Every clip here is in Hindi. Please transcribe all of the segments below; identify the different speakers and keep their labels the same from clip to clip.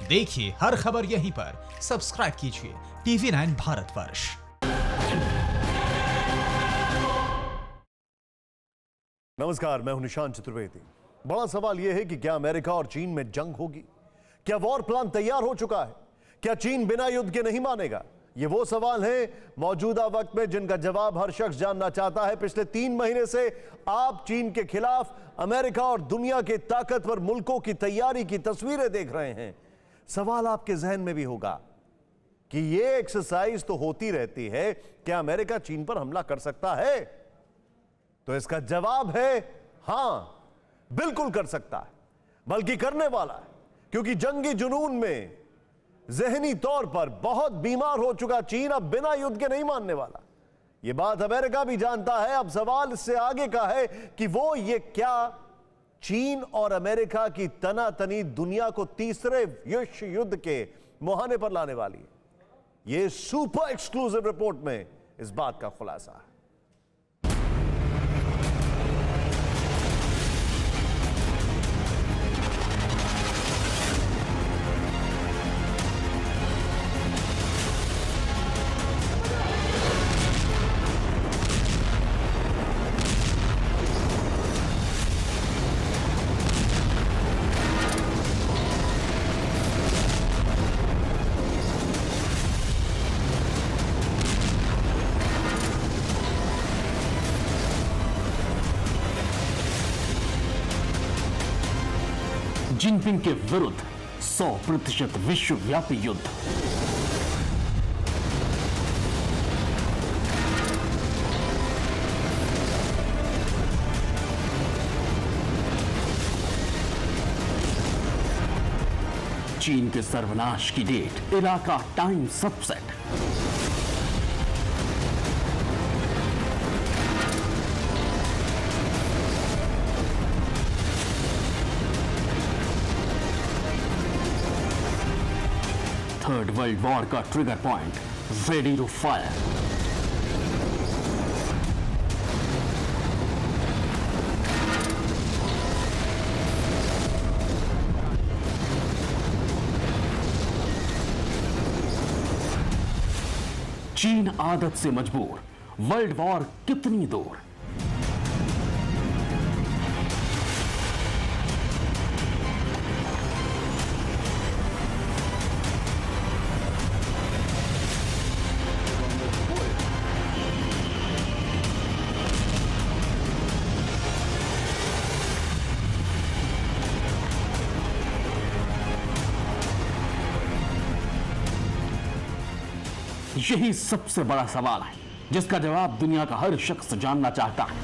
Speaker 1: देखिए हर खबर यहीं पर। सब्सक्राइब कीजिए TV9 भारतवर्ष।
Speaker 2: नमस्कार, मैं हूं निशांत चतुर्वेदी। बड़ा सवाल यह है कि क्या अमेरिका और चीन में जंग होगी? क्या वॉर प्लान तैयार हो चुका है? क्या चीन बिना युद्ध के नहीं मानेगा? ये वो सवाल हैं मौजूदा वक्त में जिनका जवाब हर शख्स जानना चाहता है। पिछले 3 महीने से आप चीन के खिलाफ अमेरिका और दुनिया के ताकतवर मुल्कों की तैयारी की तस्वीरें देख रहे हैं। सवाल आपके जहन में भी होगा कि ये एक्सरसाइज तो होती रहती है, क्या अमेरिका चीन पर हमला कर सकता है? तो इसका जवाब है हां, बिल्कुल कर सकता है, बल्कि करने वाला है। क्योंकि जंगी जुनून में जहनी तौर पर बहुत बीमार हो चुका चीन अब बिना युद्ध के नहीं मानने वाला। यह बात अमेरिका भी जानता है। अब सवाल इससे आगे का है कि वो ये क्या चीन और अमेरिका की तनातनी दुनिया को तीसरे विश्व युद्ध के मुहाने पर लाने वाली है। यह सुपर एक्सक्लूसिव रिपोर्ट में इस बात का खुलासा है।
Speaker 3: जिनपिंग के विरुद्ध 100% विश्वव्यापी युद्ध। चीन के सर्वनाश की डेट, इलाका, टाइम सब सेट। थर्ड वर्ल्ड वॉर का trigger point, ready to fire. चीन आदत से मजबूर, वर्ल्ड वॉर कितनी दूर? यही सबसे बड़ा सवाल है जिसका जवाब दुनिया का हर शख्स जानना चाहता है।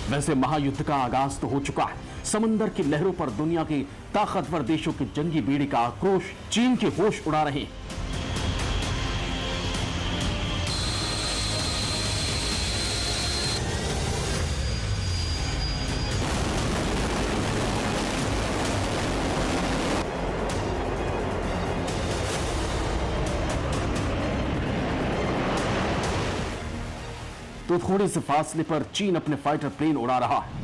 Speaker 3: वैसे महायुद्ध का आगाज तो हो चुका है। समंदर की लहरों पर दुनिया के ताकतवर देशों की जंगी बेड़ी का आक्रोश चीन के होश उड़ा रहे हैं। तो थोड़े से फासले पर चीन अपने फाइटर प्लेन उड़ा रहा है।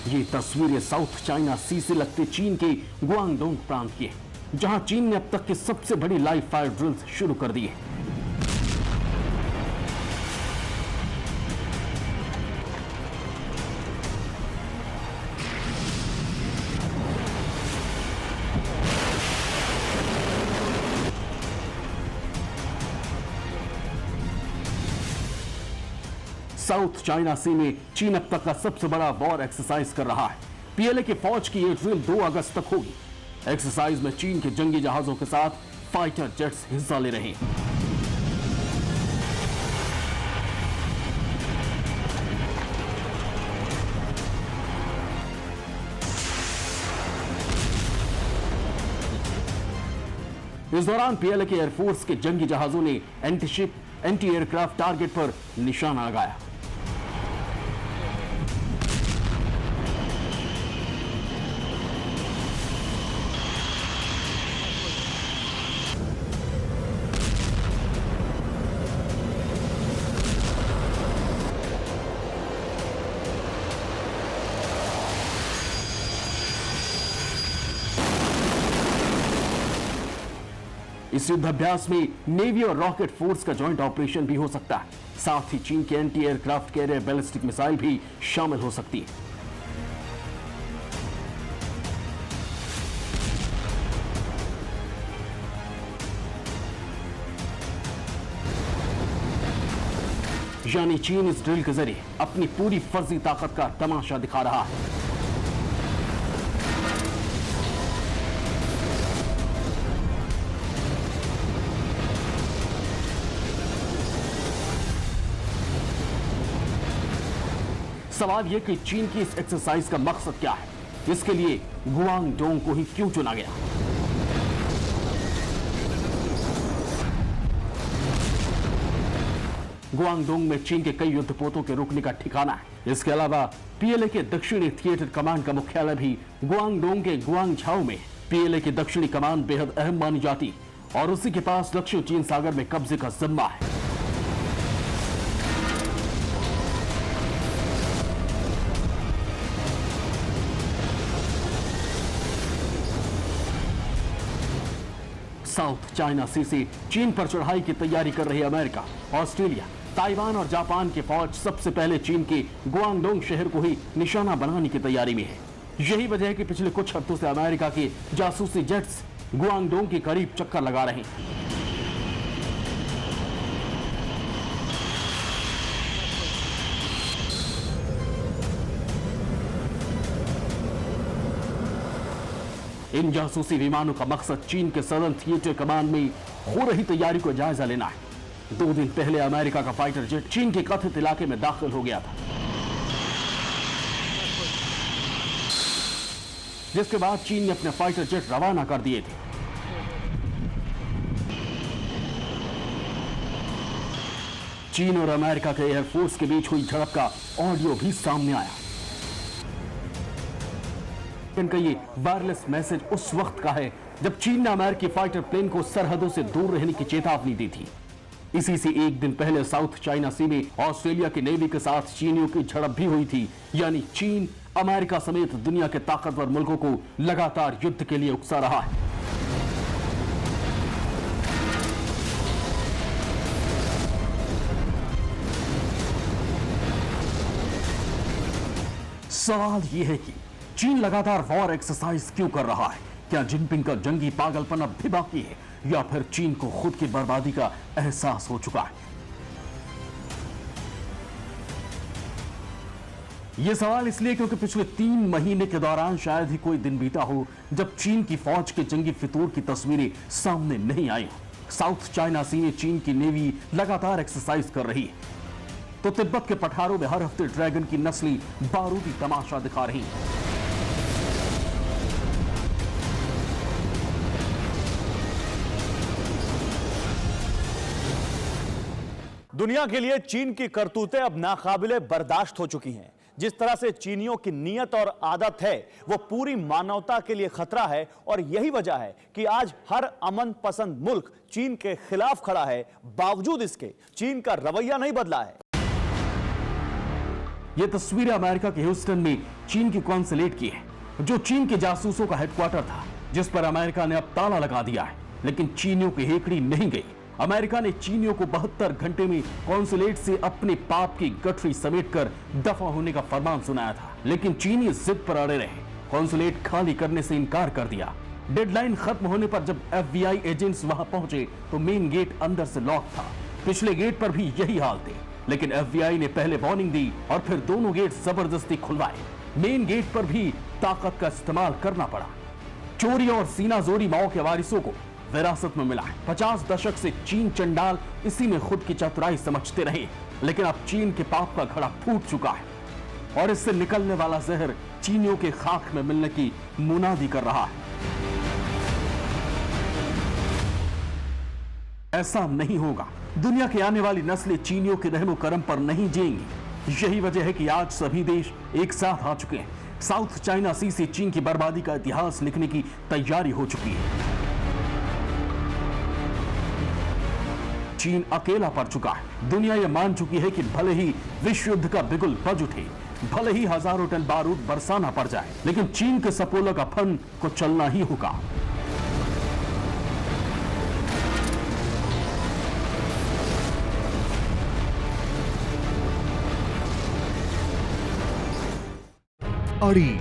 Speaker 3: ये तस्वीरें साउथ चाइना सी से लगते चीन के गुआंगडोंग प्रांत की है, जहां चीन ने अब तक की सबसे बड़ी लाइव फायर ड्रिल्स शुरू कर दी है। साउथ चाइना सी में चीन अब तक का सबसे बड़ा वॉर एक्सरसाइज कर रहा है। पीएलए की फौज की यह ड्रिल 2 अगस्त तक होगी। एक्सरसाइज में चीन के जंगी जहाजों के साथ फाइटर जेट्स हिस्सा ले रहे हैं। इस दौरान पीएलए के एयरफोर्स के जंगी जहाजों ने एंटी एयरक्राफ्ट टारगेट पर निशाना लगाया। इस युद्धाभ्यास में नेवी और रॉकेट फोर्स का जॉइंट ऑपरेशन भी हो सकता है। साथ ही चीन के anti aircraft carrier ballistic missile भी शामिल हो सकती है। यानी चीन इस ड्रिल के जरिए अपनी पूरी फर्जी ताकत का तमाशा दिखा रहा है। सवाल यह कि चीन की इस एक्सरसाइज का मकसद क्या है, इसके लिए गुआंगडोंग को ही क्यों चुना गया? गुआंगडोंग में चीन के कई युद्धपोतों के रुकने का ठिकाना है। इसके अलावा पीएलए के दक्षिणी थिएटर कमांड का मुख्यालय भी गुआंगडोंग के गुआंगझाओ में। पीएलए की दक्षिणी कमान बेहद अहम मानी जाती और उसी के पास दक्षिण चीन सागर में कब्जे का जिम्मा है। साउथ चाइना सी से चीन पर चढ़ाई की तैयारी कर रही अमेरिका, ऑस्ट्रेलिया, ताइवान और जापान की फौज सबसे पहले चीन के गुआंगडोंग शहर को ही निशाना बनाने की तैयारी में है। यही वजह है कि पिछले कुछ हफ्तों से अमेरिका के जासूसी जेट्स गुआंगडोंग के करीब चक्कर लगा रहे हैं। इन जासूसी विमानों का मकसद चीन के सदर्न थिएटर कमान में हो रही तैयारी को जायजा लेना है। 2 दिन पहले अमेरिका का फाइटर जेट चीन के कथित इलाके में दाखिल हो गया था, जिसके बाद चीन ने अपने फाइटर जेट रवाना कर दिए थे। चीन और अमेरिका के एयरफोर्स के बीच हुई झड़प का ऑडियो भी सामने आया। इनका ये वायरलेस मैसेज उस वक्त का है जब चीन ने अमेरिकी फाइटर प्लेन को सरहदों से दूर रहने की चेतावनी दी थी। इसी से एक दिन पहले साउथ चाइना सी में ऑस्ट्रेलिया की नेवी के साथ चीनियों की झड़प भी हुई थी। यानी चीन अमेरिका समेत दुनिया के ताकतवर मुल्कों को लगातार युद्ध के लिए उकसा रहा है। सवाल यह है कि चीन लगातार वॉर एक्सरसाइज क्यों कर रहा है? क्या जिनपिंग का जंगी पागलपन अब भी बाकी है या फिर चीन को खुद की बर्बादी का एहसास हो चुका है? यह सवाल इसलिए क्योंकि पिछले 3 महीने के दौरान शायद ही कोई दिन बीता हो जब चीन की फौज के जंगी फितूर की तस्वीरें सामने नहीं आई। साउथ चाइना सी में चीन की नेवी लगातार एक्सरसाइज कर रही है, तो तिब्बत के पठारों में हर हफ्ते ड्रैगन की नस्ली बारूदी तमाशा दिखा रही है।
Speaker 4: दुनिया के लिए चीन की करतूतें अब नाकाबिले बर्दाश्त हो चुकी हैं। जिस तरह से चीनियों की नीयत और आदत है वो पूरी मानवता के लिए खतरा है और यही वजह है कि आज हर अमन पसंद मुल्क चीन के खिलाफ खड़ा है। बावजूद इसके चीन का रवैया नहीं बदला है।
Speaker 3: यह तस्वीरें अमेरिका के ह्यूस्टन में चीन की कॉन्सुलेट की है, जो चीन के जासूसों का हेडक्वार्टर था, जिस पर अमेरिका ने अब ताला लगा दिया है। लेकिन चीनियों की हेकड़ी नहीं गई। अमेरिका ने चीनियों को 72 घंटे में कॉन्सुलेट से अपने पाप की गठरी समेटकर दफा होने का फरमान सुनाया था, लेकिन चीनी जिद पर अड़े रहे। कॉन्सुलेट खाली करने से इनकार कर दिया। डेडलाइन खत्म होने पर जब FBI एजेंट्स वहां पहुंचे तो मेन गेट अंदर से लॉक था। पिछले गेट पर भी यही हाल थे, लेकिन FBI ने पहले वार्निंग दी और फिर दोनों गेट जबरदस्ती खुलवाए। मेन गेट पर भी ताकत का इस्तेमाल करना पड़ा। चोरी और सीना जोरी माओ के वारिसों को विरासत में मिला है। 50 दशक से चीन चंडाल इसी में खुद की चतुराई समझते रहे, लेकिन अब चीन के पाप का घड़ा फूट चुका है और इससे निकलने वाला जहर चीनियों के खाक में मिलने की मुनादी कर रहा है। ऐसा नहीं होगा। दुनिया की आने वाली नस्लें चीनियों के रहमो करम पर नहीं जिएंगी। यही वजह है कि आज सभी देश एक साथ आ चुके हैं। साउथ चाइना सी से चीन की बर्बादी का इतिहास लिखने की तैयारी हो चुकी है। चीन अकेला पड़ चुका है। दुनिया यह मान चुकी है कि भले ही विश्व युद्ध का बिगुल बज उठे, भले ही हजारों टन बारूद बरसाना पड़ जाए, लेकिन चीन के सपोला का फन को चलना ही होगा।
Speaker 2: अड़ी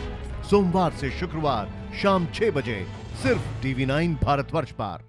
Speaker 2: सोमवार से शुक्रवार शाम 6 बजे सिर्फ TV9 भारतवर्ष पर।